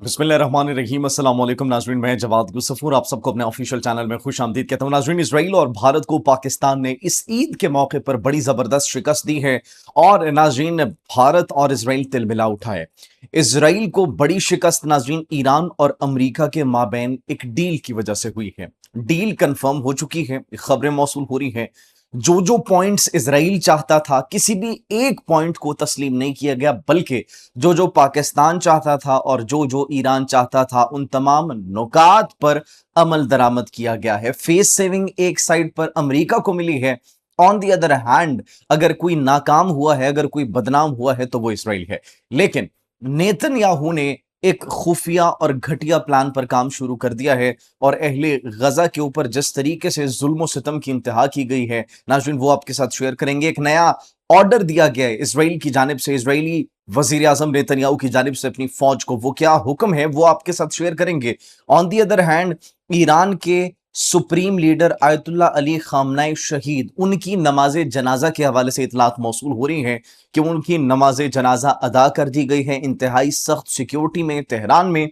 बिस्मिल्लाहिर्रहमानिर्रहीम। अस्सलाम वालेकुम नाज़रीन, मैं जवाद गुस्सफूर आप सबको अपने ऑफिशियल चैनल में खुश आमदीद कहता हूँ। नाज़रीन, इसराइल और भारत को पाकिस्तान ने इस ईद के मौके पर बड़ी ज़बरदस्त शिकस्त दी है और नाज़रीन भारत और इसराइल तिलमिला उठा है। इसराइल को बड़ी शिकस्त नाज़रीन ईरान और अमरीका के माबैन एक डील की वजह से हुई है। डील कंफर्म हो चुकी है, खबरें मौसूल हो रही हैं। जो जो पॉइंट्स इसराइल चाहता था किसी भी एक पॉइंट को तस्लीम नहीं किया गया, बल्कि जो जो पाकिस्तान चाहता था और जो जो ईरान चाहता था उन तमाम नुकात पर अमल दरामद किया गया है। फेस सेविंग एक साइड पर अमेरिका को मिली है, ऑन दी अदर हैंड अगर कोई नाकाम हुआ है, अगर कोई बदनाम हुआ है तो वो इसराइल है। लेकिन नेतन्याहू ने एक खुफिया और घटिया प्लान पर काम शुरू कर दिया है और अहले गजा के ऊपर जिस तरीके से जुल्म सितम की इंतहा की गई है नाज़रीन, वो आपके साथ शेयर करेंगे। एक नया ऑर्डर दिया गया है इसराइल की जानिब से, इसराइली वजीर आजम नेतन्याहू की जानिब से अपनी फौज को, वो क्या हुक्म है वो आपके साथ शेयर करेंगे। On the other hand Iran के supreme leader Ayatollah Ali Khamenei शहीद, उनकी नमाज जनाजा के हवाले से इतलात मौसूल हो रही हैं कि उनकी नमाज जनाजा अदा कर दी गई है इंतहाई सख्त सिक्योरिटी में। तेहरान में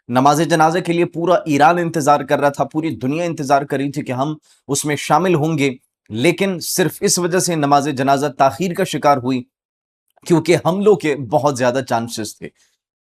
नमाज जनाजे के लिए पूरा ईरान इंतजार कर रहा था, पूरी दुनिया इंतजार कर रही थी कि हम उसमें शामिल होंगे, लेकिन सिर्फ इस वजह से नमाज जनाजा ताखीर का शिकार हुई क्योंकि हमलों के बहुत ज्यादा चांसेस थे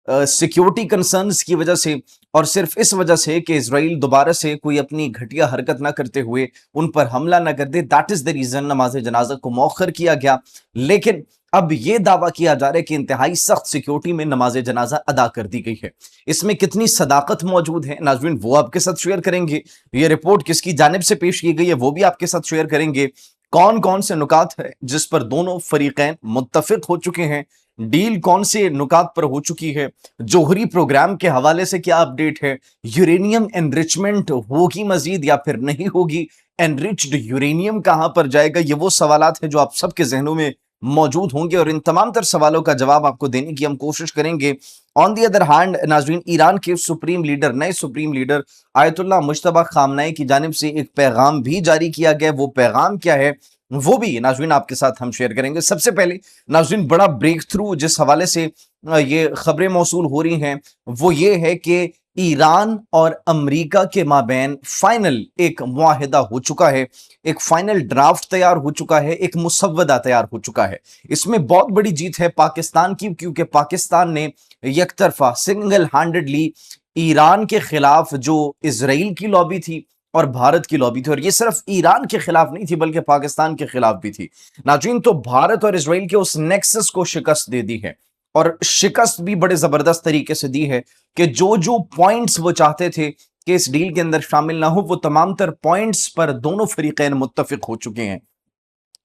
सिक्योरिटी कंसर्न्स की वजह से, और सिर्फ इस वजह से कि इसराइल दोबारा से कोई अपनी घटिया हरकत ना करते हुए उन पर हमला ना कर दे। दैट इज द रीजन नमाज जनाजा को मौखर किया गया। लेकिन अब यह दावा किया जा रहा है कि इंतहाई सख्त सिक्योरिटी में नमाज जनाजा अदा कर दी गई है। इसमें कितनी सदाकत मौजूद है नाज़रीन, वो आपके साथ शेयर करेंगे। ये रिपोर्ट किसकी जानिब से पेश की गई है वो भी आपके साथ शेयर करेंगे। कौन कौन से नुकात है जिस पर दोनों फरीकैन मुत्तफिक हो चुके हैं, डील कौन से नुकात पर हो चुकी है, जोहरी प्रोग्राम के हवाले से क्या अपडेट है, यूरेनियम एनरिचमेंट होगी मजीद या फिर नहीं होगी, एनरिच्ड यूरेनियम कहां पर जाएगा, ये वो सवालात हैं जो आप सबके जहनों में मौजूद होंगे और इन तमाम तर सवालों का जवाब आपको देने की हम कोशिश करेंगे। ऑन दी अदर हैंड नाज़रीन, ईरान के सुप्रीम लीडर, नए सुप्रीम लीडर आयतुल्ला मुश्तबा खामनाई की जानिब से एक पैगाम भी जारी किया गया। वो पैगाम क्या है वो भी नाज़रीन आपके साथ हम शेयर करेंगे। सबसे पहले नाज़रीन, बड़ा ब्रेक थ्रू जिस हवाले से ये खबरें मौसूल हो रही हैं वो ये है कि ईरान और अमेरिका के माबैन फाइनल एक मुआहिदा हो चुका है, एक फाइनल ड्राफ्ट तैयार हो चुका है, एक मुसव्वदा तैयार हो चुका है। इसमें बहुत बड़ी जीत है पाकिस्तान की, क्योंकि पाकिस्तान ने यकतरफा सिंगल हैंडेडली ईरान के खिलाफ जो इसराइल की लॉबी थी और भारत की लॉबी थी, और ये सिर्फ ईरान के खिलाफ नहीं थी बल्कि पाकिस्तान के खिलाफ भी थी नाज़रीन, तो भारत और इसराइल के उस नेक्सस को शिकस्त दे दी है। और शिकस्त भी बड़े जबरदस्त तरीके से दी है कि जो जो पॉइंट्स वो चाहते थे कि इस डील के अंदर शामिल ना हो, वो तमाम तर पॉइंट्स पर दोनों फरीकैन मुत्तफिक हो चुके हैं।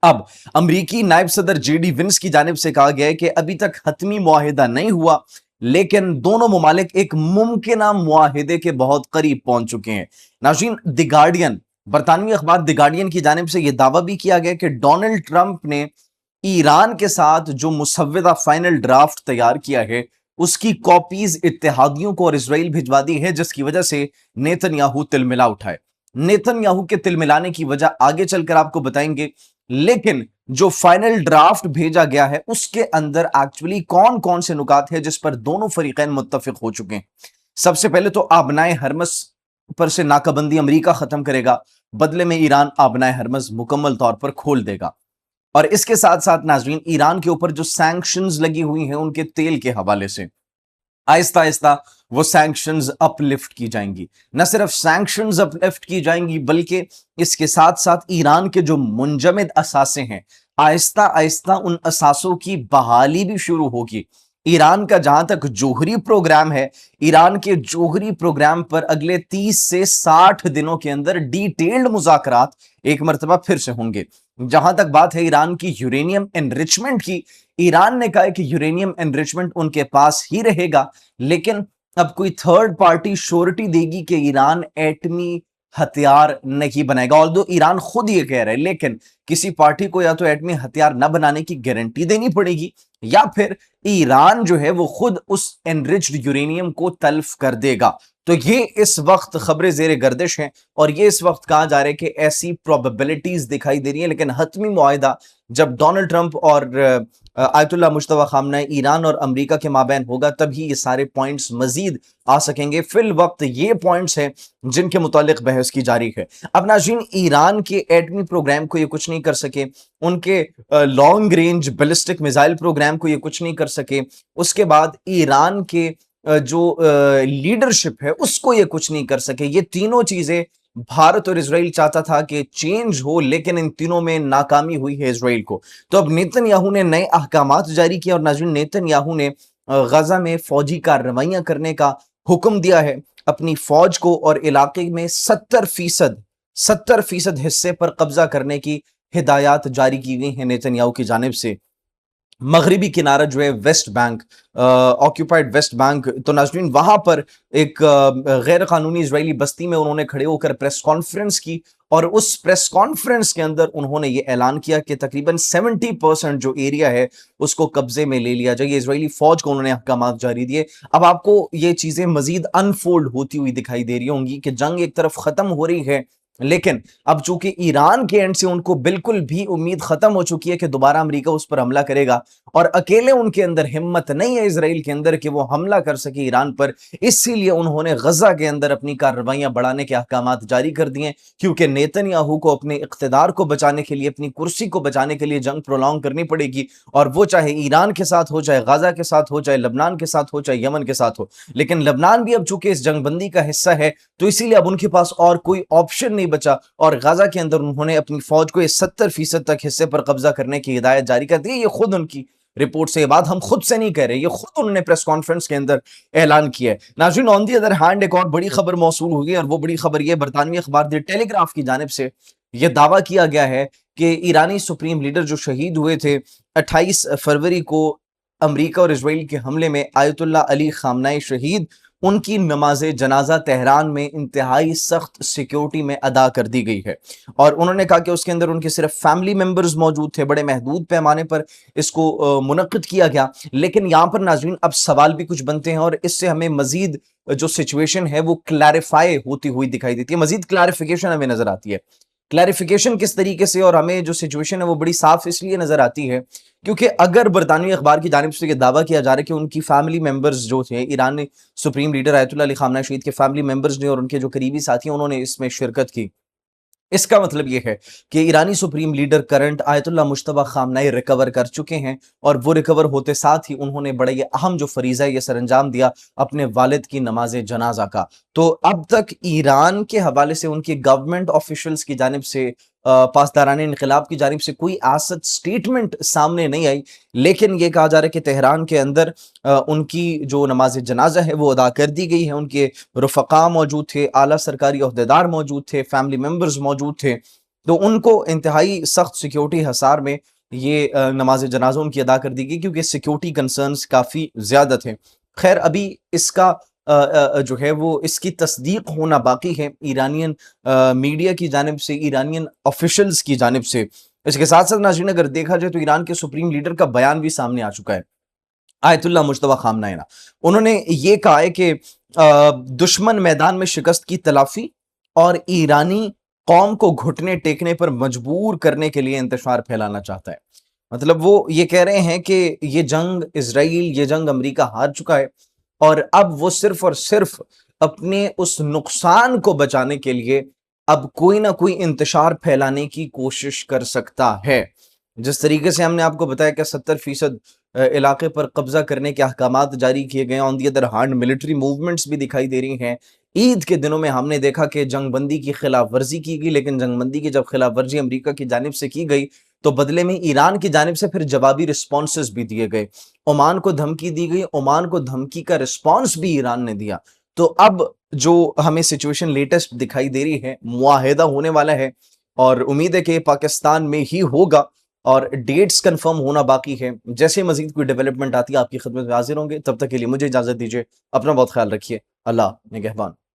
अब अमरीकी नायब सदर जेडी विंस की जानिब से कहा गया है कि अभी तक हतमी मुआहिदा नहीं हुआ, लेकिन दोनों मुमालिक एक मुमकिन मुआहिदे के बहुत करीब पहुंच चुके हैं। नाज़रीन, द गार्डियन, बरतानवी अखबार द गार्डियन की जानिब से यह दावा भी किया गया कि डोनाल्ड ट्रंप ने ईरान के साथ जो मुसव्वदा फाइनल ड्राफ्ट तैयार किया है उसकी कॉपीज इत्तेहादियों को और इसराइल भिजवा दी है, जिसकी वजह से नेतन्याहू तिलमिला उठाए। नेतन्याहू के तिलमिलाने की वजह आगे चलकर आपको बताएंगे, लेकिन जो फाइनल ड्राफ्ट भेजा गया है उसके अंदर एक्चुअली कौन कौन से नुकात है जिस पर दोनों फरीकैन मुत्तफिक हो चुके हैं। सबसे पहले तो आबनाए हरमस पर से नाकाबंदी अमेरिका खत्म करेगा, बदले में ईरान आबनाए हरमस मुकम्मल तौर पर खोल देगा। और इसके साथ साथ नाज़रीन, ईरान के ऊपर जो सैंक्शंस लगी हुई हैं उनके तेल के हवाले से आहिस्ता आहिस्ता वो सैंक्शंस अपलिफ्ट की जाएंगी। न सिर्फ सैंक्शंस अपलिफ्ट की जाएंगी बल्कि इसके साथ साथ ईरान के जो मुंजमद असासे हैं, आहिस्ता आहिस्ता उन असासों की बहाली भी शुरू होगी। ईरान का जहां तक जोहरी प्रोग्राम है, ईरान के जोहरी प्रोग्राम पर अगले 30 से 60 दिनों के अंदर डिटेल्ड मुज़ाकरात एक मरतबा फिर से होंगे। जहां तक बात है ईरान की यूरेनियम एनरिचमेंट की, ईरान ने कहा है कि यूरेनियम एनरिचमेंट उनके पास ही रहेगा, लेकिन अब कोई थर्ड पार्टी श्योरिटी देगी कि ईरान एटमी हथियार नहीं बनाएगा। ऑल्दो ईरान खुद ये कह रहा है, लेकिन किसी पार्टी को या तो एटमी हथियार न बनाने की गारंटी देनी पड़ेगी, या फिर ईरान जो है वो खुद उस एनरिच्ड यूरेनियम को तल्फ कर देगा। तो ये इस वक्त खबरें जेर गर्दिश हैं और ये इस वक्त कहा जा रहा है कि ऐसी प्रोबेबिलिटीज दिखाई दे रही है, लेकिन हतमी मुआहिदा जब डोनाल्ड ट्रंप और आयतुल्लाह मुश्तबा खामनेई ईरान और अमेरिका के माबैन होगा तभी ये सारे पॉइंट्स मजीद आ सकेंगे। फिल वक्त ये पॉइंट्स हैं जिनके मुतालिक बहस की जारी है। अब नाज़रीन, ईरान के एटमी प्रोग्राम को ये कुछ नहीं कर सके, उनके long range ballistic missile program को ये कुछ नहीं कर सके, उसके बाद ईरान के जो लीडरशिप है उसको ये कुछ नहीं कर सके। ये तीनों चीजें भारत और इजराइल चाहता था कि चेंज हो, लेकिन इन तीनों में नाकामी हुई है इजराइल को। तो अब नेतन्याहू ने नए अहकामात जारी किए और नाज़रीन नेतन्याहू ने गजा में फौजी कार्रवाइयां करने का हुक्म दिया है अपनी फौज को, और इलाके में 70% हिस्से पर कब्जा करने की हिदायत जारी की गई है नेतन्याहू की जानिब से। मगरिबी किनारा जो है West Bank, occupied West Bank, तो नाज़रीन वहां पर एक गैर कानूनी इजरायली बस्ती में उन्होंने खड़े होकर प्रेस कॉन्फ्रेंस की और उस प्रेस कॉन्फ्रेंस के अंदर उन्होंने ये ऐलान किया कि तकरीबन 70% जो एरिया है उसको कब्जे में ले लिया जाए। इजरायली फौज को उन्होंने अहकाम जारी दिए। अब आपको ये चीजें मजीद अनफोल्ड होती हुई दिखाई दे रही होंगी कि जंग एक तरफ खत्म हो रही है, लेकिन अब चूंकि ईरान के एंड से उनको बिल्कुल भी उम्मीद खत्म हो चुकी है कि दोबारा अमेरिका उस पर हमला करेगा, और अकेले उनके अंदर हिम्मत नहीं है इजराइल के अंदर कि वो हमला कर सके ईरान पर, इसीलिए उन्होंने गजा के अंदर अपनी कार्रवाइयां बढ़ाने के अहकाम जारी कर दिए। क्योंकि नेतन्याहू को अपने इख्तिदार को बचाने के लिए, अपनी कुर्सी को बचाने के लिए जंग प्रोलॉन्ग करनी पड़ेगी, और वो चाहे ईरान के साथ हो, चाहे गजा के साथ हो, चाहे लबनान के साथ हो, चाहे यमन के साथ हो। लेकिन लबनान भी अब चूंकि इस जंगबंदी का हिस्सा है तो इसीलिए अब उनके पास और कोई ऑप्शन नहीं बचा, और गाजा के अंदर उन्होंने अपनी फौज को 70% तक हिस्से पर कब्जा करने की हिदायत जारी कर दी। ये खुद उनकी रिपोर्ट से, ये बात हम खुद से नहीं कह रहे, ये खुद उन्होंने प्रेस कॉन्फ्रेंस के अंदर ऐलान किया है। नाज़रीन, ऑन दी अदर हैंड एक और बड़ी खबर मौसूल हुई और वो बड़ी खबर ये बरतानवी अखबार द टेलीग्राफ की जानिब से यह दावा किया गया है कि ईरानी सुप्रीम लीडर जो शहीद हुए थे 28 फरवरी को अमेरिका और इजराइल के हमले में, आयतुल्लाह अली खामनेई शहीद, उनकी नमाज जनाजा तेहरान में इंतहाई सख्त सिक्योरिटी में अदा कर दी गई है। और उन्होंने कहा कि उसके अंदर उनके सिर्फ फैमिली मेंबर्स मौजूद थे, बड़े महदूद पैमाने पर इसको मुनक्किद किया गया। लेकिन यहाँ पर नाज़रीन अब सवाल भी कुछ बनते हैं और इससे हमें मजीद जो सिचुएशन है वो क्लैरिफाई होती हुई दिखाई देती है, मजीद क्लैरिफिकेशन हमें नजर आती है। क्लैरिफिकेशन किस तरीके से, और हमें जो सिचुएशन है वो बड़ी साफ इसलिए नजर आती है क्योंकि अगर बरतानवी अखबार की जानिब से यह दावा किया जा रहा है कि उनकी फैमिली मेंबर्स जो थे, ईरानी supreme leader Ayatollah Ali Khamenei शहीद के फैमिली मेंबर्स ने और उनके जो करीबी साथी उन्होंने इसमें शिरकत की, इसका मतलब यह है कि ईरानी supreme leader current Ayatollah Mojtaba Khamenei recover कर चुके हैं, और वो रिकवर होते साथ ही उन्होंने बड़े ये अहम जो फरीजा है ये सरअंजाम दिया अपने वालिद की नमाज जनाजा का। तो अब तक ईरान के हवाले से उनकी गवर्नमेंट ऑफिशियल्स की जानिब से, पासदारान इनकलाब की जानिब से कोई आसत स्टेटमेंट सामने नहीं आई, लेकिन यह कहा जा रहा है कि तेहरान के अंदर उनकी जो नमाज जनाजा है वो अदा कर दी गई है। उनके रुफ़क़ा मौजूद थे, आला सरकारी ओहदेदार मौजूद थे, फैमिली मेंबर्स मौजूद थे, तो उनको इंतहाई सख्त सिक्योरिटी हसार में ये नमाज जनाजा उनकी अदा कर दी गई क्योंकि सिक्योरिटी कंसर्न्स काफ़ी ज़्यादा थे। खैर, अभी इसका जो है वो इसकी तस्दीक होना बाकी है ईरानियन मीडिया की जानिब से, ईरानियन ऑफिशियल्स की जानिब से। इसके साथ साथ नाज़रीन अगर देखा जाए तो ईरान के सुप्रीम लीडर का बयान भी सामने आ चुका है, आयतुल्लाह मुश्तबा खामनेई। उन्होंने ये कहा है कि दुश्मन मैदान में शिकस्त की तलाफी और ईरानी कौम को घुटने टेकने पर मजबूर करने के लिए इंतशार फैलाना चाहता है। मतलब वो ये कह रहे हैं कि ये जंग इजराइल, ये जंग अमेरिका हार चुका है और अब वो सिर्फ और सिर्फ अपने उस नुकसान को बचाने के लिए अब कोई ना कोई इंतशार फैलाने की कोशिश कर सकता है। जिस तरीके से हमने आपको बताया कि 70% इलाके पर कब्जा करने के अहकामात जारी किए गए, on the other hand military movements भी दिखाई दे रही हैं। ईद के दिनों में हमने देखा कि जंगबंदी की खिलाफ वर्जी की गई, लेकिन जंगबंदी की जब खिलाफ वर्जी अमरीका की जानिब से की गई तो बदले में ईरान की जानिब से फिर जवाबी रिस्पॉन्सेस भी दिए गए। ओमान को धमकी दी गई, ओमान को धमकी का रिस्पॉन्स भी ईरान ने दिया। तो अब जो हमें सिचुएशन लेटेस्ट दिखाई दे रही है, मुआहिदा होने वाला है और उम्मीद है कि पाकिस्तान में ही होगा और डेट्स कंफर्म होना बाकी है। जैसे मजीद कोई डेवलपमेंट आती है आपकी खिदमत में हाजिर होंगे। तब तक के लिए मुझे इजाजत दीजिए, अपना बहुत ख्याल रखिए। अल्लाह निगहबान।